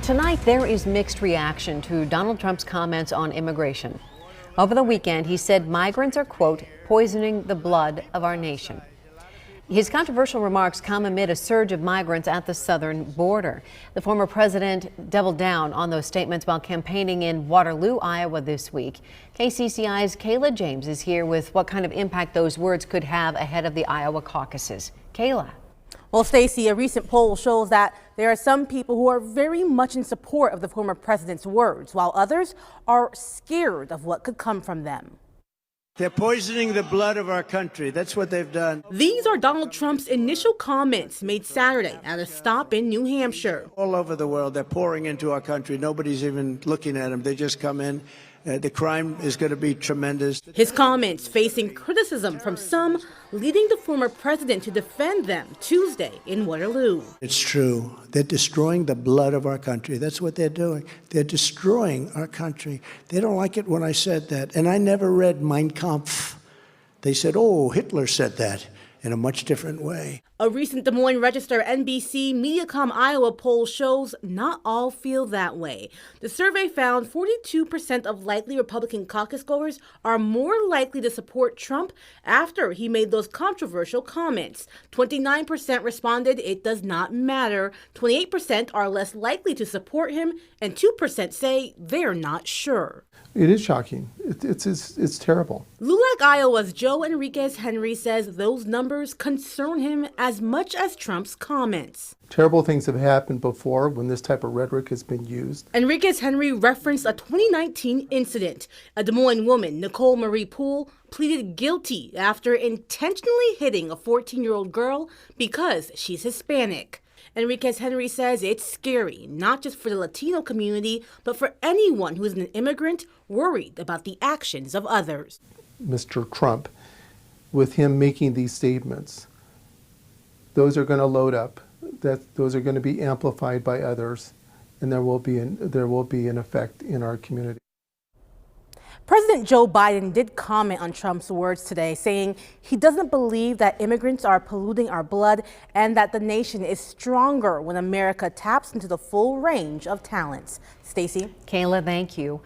Tonight, there is mixed reaction to Donald Trump's comments on immigration. Over the weekend, he said migrants are, quote, poisoning the blood of our nation. His controversial remarks come amid a surge of migrants at the southern border. The former president doubled down on those statements while campaigning in Waterloo, Iowa this week. KCCI's Kayla James is here with what kind of impact those words could have ahead of the Iowa caucuses. Kayla. Well, Stacey, a recent poll shows that there are some people who are very much in support of the former president's words, while others are scared of what could come from them. They're poisoning the blood of our country. That's what they've done. These are Donald Trump's initial comments made Saturday at a stop in New Hampshire. All over the world, they're pouring into our country. Nobody's even looking at them. They just come in. The crime is going to be tremendous. His comments facing criticism from some, leading the former president to defend them Tuesday in Waterloo. It's true. They're destroying the blood of our country. That's what they're doing. They're destroying our country. They don't like it when I said that. And I never read Mein Kampf. They said, oh, Hitler said that in a much different way. A recent Des Moines Register NBC Mediacom Iowa poll shows not all feel that way. The survey found 42% of likely Republican caucus goers are more likely to support Trump after he made those controversial comments. 29% responded it does not matter. 28% are less likely to support him, and 2% say they're not sure. It is shocking. It's terrible. LULAC, Iowa's Joe Enriquez Henry says those numbers concern him as much as Trump's comments. Terrible things have happened before when this type of rhetoric has been used. Enriquez Henry referenced a 2019 incident. A Des Moines woman, Nicole Marie Poole, pleaded guilty after intentionally hitting a 14-year-old girl because she's Hispanic. Enriquez Henry says it's scary, not just for the Latino community, but for anyone who is an immigrant worried about the actions of others. Mr. Trump, with him making these statements, those are going to load up. Those are going to be amplified by others, and there will be an effect in our community. President Joe Biden did comment on Trump's words today, saying he doesn't believe that immigrants are polluting our blood and that the nation is stronger when America taps into the full range of talents. Stacey? Kayla, thank you.